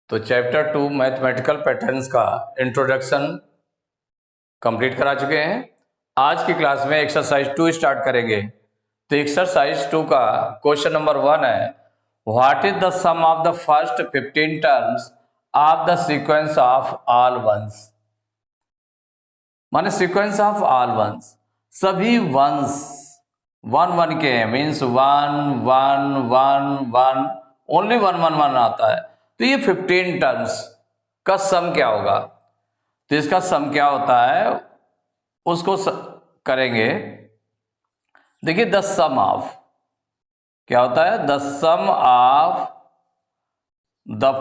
तो chapter 2 mathematical patterns का introduction complete करा चुके हैं। आज की क्लास में एक्सरसाइज 2 स्टार्ट करेंगे। तो एक्सरसाइज 2 का क्वेश्चन नंबर 1 है, what is the sum of the first 15 terms of the sequence of all ones. माने सीक्वेंस ऑफ ऑल वंस, सभी वंस वन वन के मीन्स 1 1 1 1 ओनली 1 1 1 आता है। तो ये 15 टर्म्स का सम क्या होगा, तो इसका सम क्या होता है उसको करेंगे। देखिए द सम ऑफ क्या होता है, the sum of the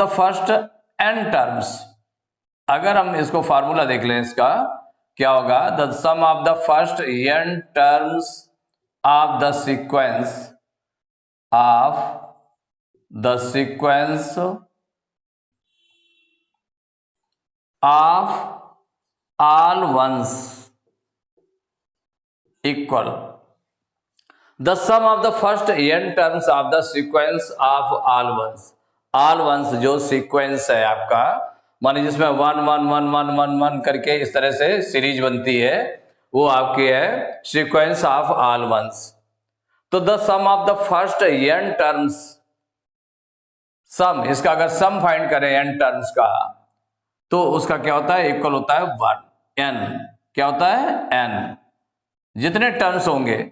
first n terms. अगर हम इसको फार्मूला देख लें इसका क्या होगा, the sum of the first n terms of the sequence of all ones equal the sum of the first n terms of the sequence of all ones. All ones जो sequence है आपका, माने जिसमें 1 1 1 1 1 1 करके इस तरह से सीरीज बनती है, वो आपकी है सीक्वेंस ऑफ ऑल वंस। तो the sum of the first n terms, sum इसका अगर सम फाइंड करें n टर्म्स का, तो उसका क्या होता है, इक्वल होता है 1 n। क्या होता है, n। जितने टर्म्स होंगे,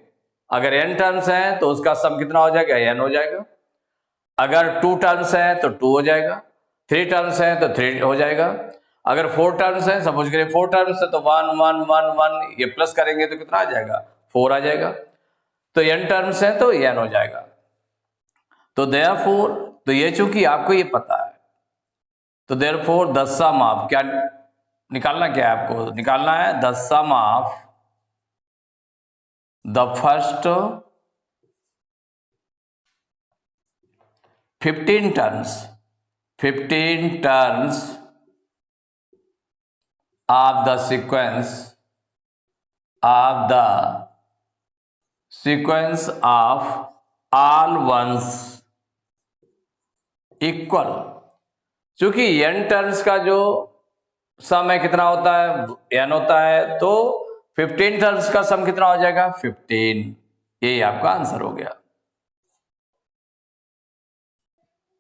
अगर n टर्म्स हैं तो उसका सम कितना हो जाएगा, n हो जाएगा। अगर 2 टर्म्स हैं तो 2 हो जाएगा, 3 टर्म्स हैं तो 3 हो जाएगा। अगर 4 टर्म्स हैं, सपोज करिए 4 टर्म्स है तो 1 1 1 1 ये प्लस करेंगे तो कितना आ जाएगा, 4 आ जाएगा। तो n टर्म्स हैं तो n हो जाएगा। तो देयरफॉर, तो ये चूंकि आपको ये पता है, तो देयरफॉर द सम ऑफ, क्या निकालना, क्या है आपको निकालना है, the sum of the first 15 terms of the sequence of all ones equal. चूंकि n टर्म्स का जो सम है कितना होता है, n होता है, तो 15 टर्म्स का सम कितना हो जाएगा, 15। यही आपका आंसर हो गया।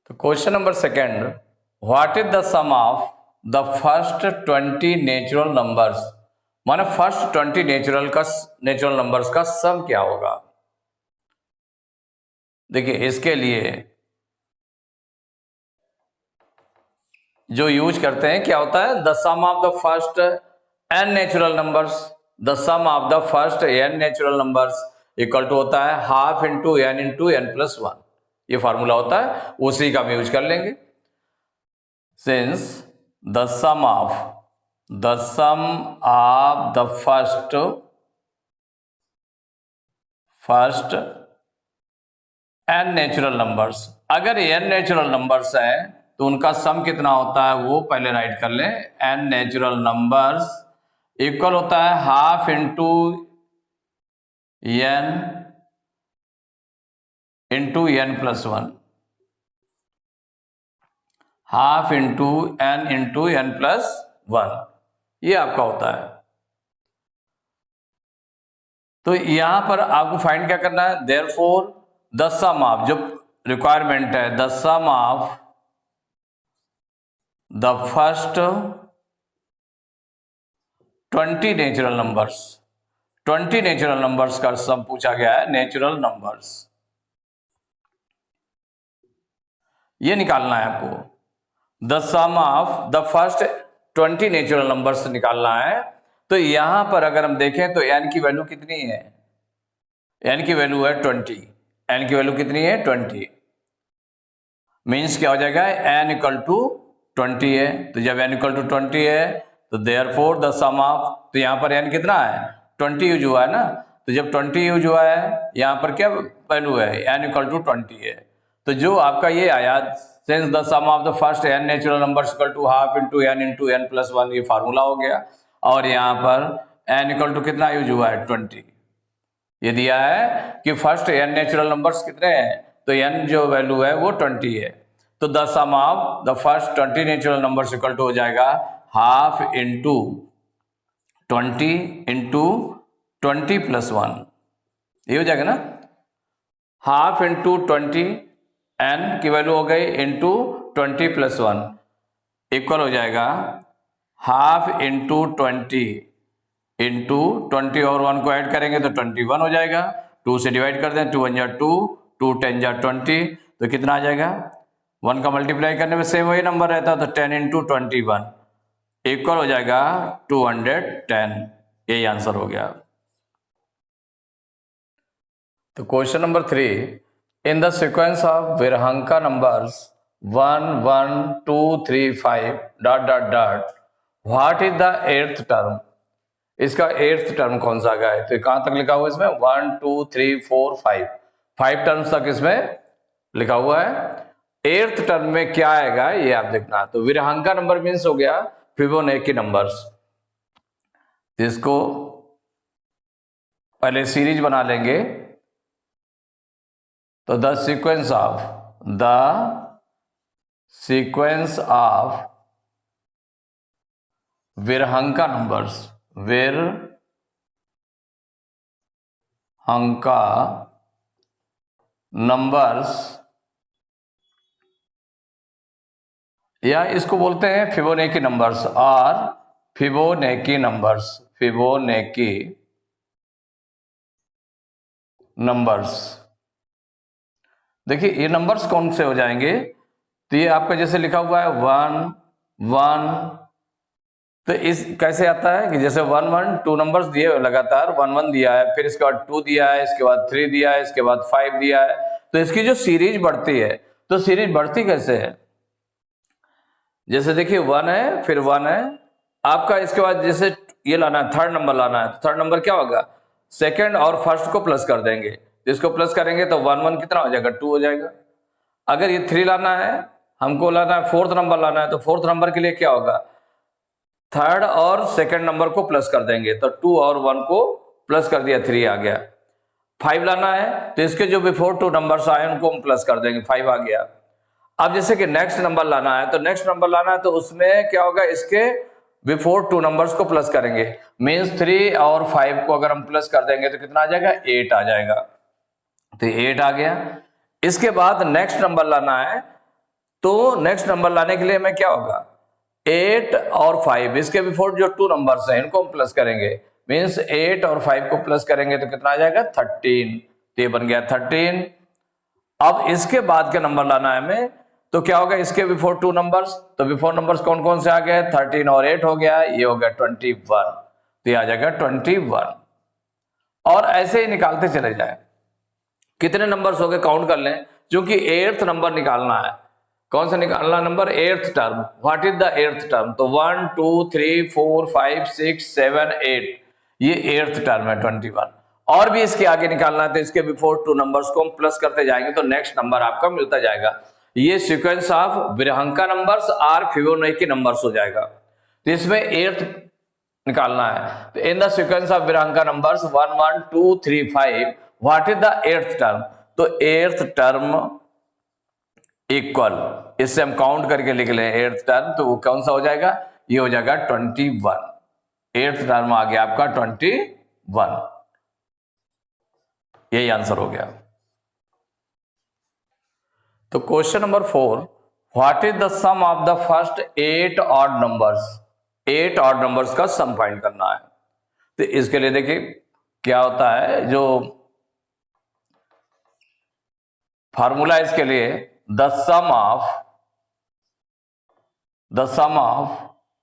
तो question number 2, what is the sum of the first 20 natural numbers. माने फर्स्ट 20 नेचुरल नंबर्स का सम क्या होगा। देखिए इसके लिए जो यूज करते हैं क्या होता है, the sum of the first n natural numbers, the sum of the first n natural numbers equal to होता है हाफ इंटू n प्लस 1। ये फार्मूला होता है, उसी का हम यूज कर लेंगे। Since the sum of the first n natural numbers, अगर n नेचुरल नंबर्स है तो उनका सम कितना होता है वो पहले राइट कर लें। n नेचुरल नंबर्स इक्वल होता है half into n plus 1, half into n plus 1, ये आपका होता है। तो यहां पर आपको फाइंड क्या करना है, देयरफॉर द सम ऑफ, जो रिक्वायरमेंट है, the sum of the first 20 natural numbers, 20 natural numbers का सम पूछा गया है, नेचुरल नंबर्स ये निकालना है आपको। The sum of the first 20 natural numbers निकालना है। तो यहां पर अगर हम देखें तो n की वैल्यू कितनी है, n की वैल्यू है 20। n की वैल्यू कितनी है, 20। मीन्स क्या हो जाएगा, n इक्वल टू 20 है। तो जब n इक्वल टू 20 है तो देयरफॉर द सम ऑफ, तो यहां पर n कितना है, 20 यूज हुआ है ना। तो जब 20 यूज हुआ है, यहां पर क्या वैल्यू है, n इक्वल टू 20 है। तो जो आपका ये आया, since the sum of the first n natural numbers equal to half into n plus 1, ये फार्मूला हो गया। और यहाँ पर n इक्वल टू कितना यूज हुआ है, 20। ये दिया है कि फर्स्ट n नेचुरल नंबर्स कितने हैं, तो n जो वैल्यू है वो 20 है। तो the sum of the first 20 natural numbers equal to हो जाएगा हाफ इंटू 20 इंटू 20 प्लस 1, ये हो जाएगा ना। हाफ इंटू 20 n की वैल्यू हो गई इंटू 20 प्लस 1 इक्वल हो जाएगा हाफ इंटू 20 इंटू 20 और 1 को ऐड करेंगे तो 21 हो जाएगा। 2 से डिवाइड कर दें, 2 1 जा 2, 2 10 जा 20, तो कितना आ जाएगा, 1 का मल्टीप्लाई करने में सेम वही नंबर रहता है, तो 10 इंटू 21 इक्वल हो जाएगा 210। यही आंसर हो गया। तो question number 3, in the sequence of Virahanka numbers 1 1 2 3 5 dot dot dot what is the 8th term. इसका 8th टर्म कौन सा आएगा, तो कहां तक लिखा हुआ है इसमें 1 2 3 4 5 टर्म्स तक इसमें लिखा हुआ है। 8th टर्म में क्या आएगा ये आप देखना। तो विरहंका नंबर मीन्स हो गया फिबोनाची नंबर्स। इसको पहले सीरीज बना लेंगे। तो the sequence of Virahanka numbers, Virahanka numbers, या इसको बोलते हैं फिबोनाची नंबर्स और फिबोनाची नंबर्स। देखिए ये नंबर्स कौन से हो जाएंगे, तो ये आपका जैसे लिखा हुआ है 1 1, तो इस कैसे आता है कि जैसे 1 1 2 नंबर्स दिए लगातार, 1 1 दिया है, फिर इसके बाद 2 दिया है, इसके बाद 3 दिया है, इसके बाद 5 दिया है। तो इसकी जो सीरीज बढ़ती है, तो सीरीज बढ़ती कैसे है, जैसे देखिए 1 है फिर 1 है आपका, इसके बाद जैसे ये लाना है, थर्ड नंबर लाना है, तो थर्ड नंबर क्या होगा, सेकंड और फर्स्ट को प्लस कर देंगे। इसको प्लस करेंगे तो 1 1 कितना हो जाएगा, 2 हो जाएगा। अगर ये 3 लाना है, हमको लाना है 4th नंबर लाना है, तो 4th नंबर के लिए क्या होगा, थर्ड और सेकंड नंबर को प्लस कर देंगे, तो 2 और 1 को प्लस कर दिया, 3 आ गया। 5 लाना है तो इसके जो बिफोर 2 नंबर्स आए उनको हम प्लस कर देंगे, 5 आ गया। अब जैसे कि नेक्स्ट नंबर लाना है, तो नेक्स्ट नंबर लाना है तो उसमें क्या होगा, इसके बिफोर 2 नंबर्स को प्लस करेंगे, मीन्स 3 और 5 को अगर हम प्लस कर देंगे तो कितना आ जाएगा, 8 आ जाएगा। तो 8 आ गया। इसके बाद नेक्स्ट नंबर लाना है, तो नेक्स्ट नंबर लाने के लिए हमें क्या होगा, 8 और 5, इसके बिफोर जो 2 नंबर्स हैं इनको हम प्लस करेंगे, मीन्स 8 और 5 को प्लस करेंगे तो कितना आ जाएगा, 13। तो ये बन गया 13। अब इसके बाद के नंबर लाना है हमें, तो क्या होगा, इसके बिफोर 2 नंबर्स, तो बिफोर नंबर्स कौन कौन से आ गए, 13 और 8 हो गया, ये हो गया 21। तो ये आ जाएगा 21। और ऐसे ही निकालते चले जाए, कितने नंबर्स हो गए काउंट कर लें, क्योंकि 8th नंबर निकालना है। कौन सा निकालना number, 8th term. What is the 8th term, तो 1 2 3 4 5 6 7 8, ये 8th टर्म है 21। और भी इसके आगे निकालना है, तो इसके बिफोर 2 नंबर्स को हम प्लस करते जाएंगे तो नेक्स्ट नंबर आपका मिलता जाएगा। ये सीक्वेंस ऑफ विरहंका नंबर्स और फिबोनाची नंबर्स हो जाएगा। तो इसमें 8th निकालना है, तो in the sequence of Virahanka numbers 1 1 2 3 5 what is the 8th term, तो 8th टर्म इक्वल, इससे हम काउंट करके लिख लें 8th टर्म, तो वो कौन सा हो जाएगा, ये हो जाएगा 21। 8th टर्म आ गया आपका 21। यही आंसर हो गया। तो question number 4, what is the sum of the first 8 odd numbers. 8 odd numbers का सम फाइंड करना है। तो इसके लिए देखिए क्या होता है, जो फार्मूला इसके लिए, the sum of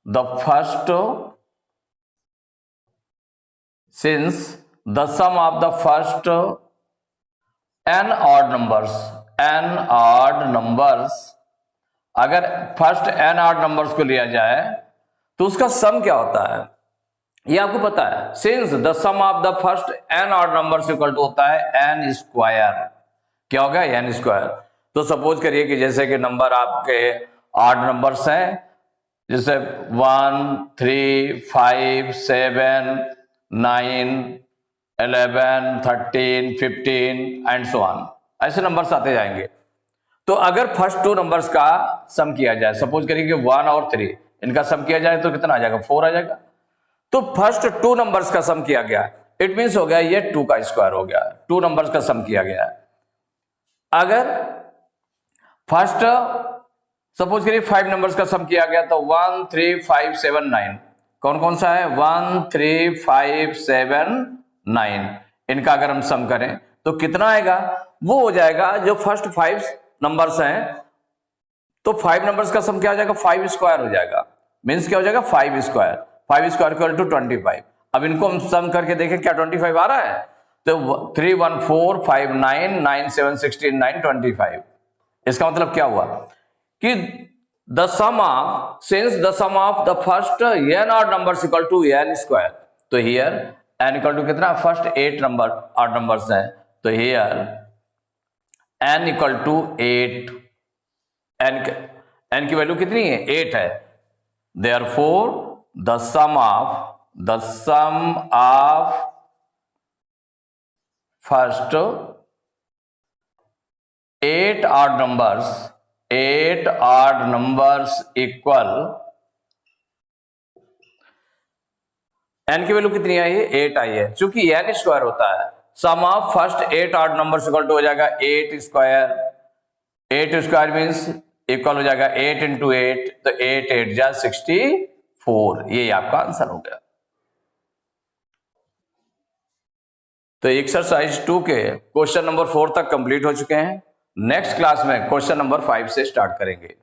the first, since the sum of the first n odd numbers, अगर फर्स्ट n ऑड नंबर्स को लिया जाए तो उसका सम क्या होता है, ये आपको पता है। Since the sum of the first n odd numbers equal to होता है n स्क्वायर। क्या होगा, n स्क्वायर। तो सपोज करिए कि जैसे कि नंबर आपके ऑड नंबर्स हैं, जैसे 1 3 5 7 9 11, 13, 15 एंड सो ऑन, ऐसे नंबर्स आते जाएंगे। तो अगर फर्स्ट 2 नंबर्स का सम किया जाए, सपोज करिए कि 1 और 3, इनका सम किया जाए तो कितना आ जाएगा, 4 आ जाएगा। तो फर्स्ट 2 नंबर्स का सम किया गया, इट मीन्स हो गया ये 2 का स्क्वायर हो गया, 2 नंबर्स का सम किया गया। अगर फर्स्ट सपोज करिए 5 नंबर्स का सम किया गया तो 1, 3, 5, 7, 9, कौन कौन सा है, 1, 3, 5, 7, 9, इनका अगर हम सम करें तो कितना आएगा, वो हो जाएगा जो फर्स्ट 5 नंबर्स हैं, तो 5 नंबर्स का सम क्या हो जाएगा, 5 स्क्वायर हो जाएगा। मीन्स क्या हो जाएगा, 5 स्क्वायर, 5 स्क्वायर इक्वल टू 25। अब इनको हम सम करके देखें क्या 25 आ रहा है, तो 3, 1, 4, 5, 9, 9, 7, 16, 9, 25। इसका मतलब क्या हुआ कि the sum of, since the sum of the first n odd numbers equal to n square, तो हियर n इक्वल टू कितना, फर्स्ट 8 नंबर ऑड नंबर्स हैं, तो here n equal to 8, n की वैल्यू कितनी है, 8 है। Therefore the sum of first 8 odd numbers equal, n की value कितनी आई है, 8 आई है। चूंकि n स्क्वायर होता है, sum of first 8 odd numbers equal to हो जाएगा 8 स्क्वायर, 8 स्क्वायर मीन्स इक्वल हो जाएगा 8 इंटू 8, तो 8 8 जा 64, ये आपका आंसर हो गया। तो एक्सरसाइज 2 के क्वेश्चन नंबर 4 तक कंप्लीट हो चुके हैं। नेक्स्ट क्लास में क्वेश्चन नंबर 5 से स्टार्ट करेंगे।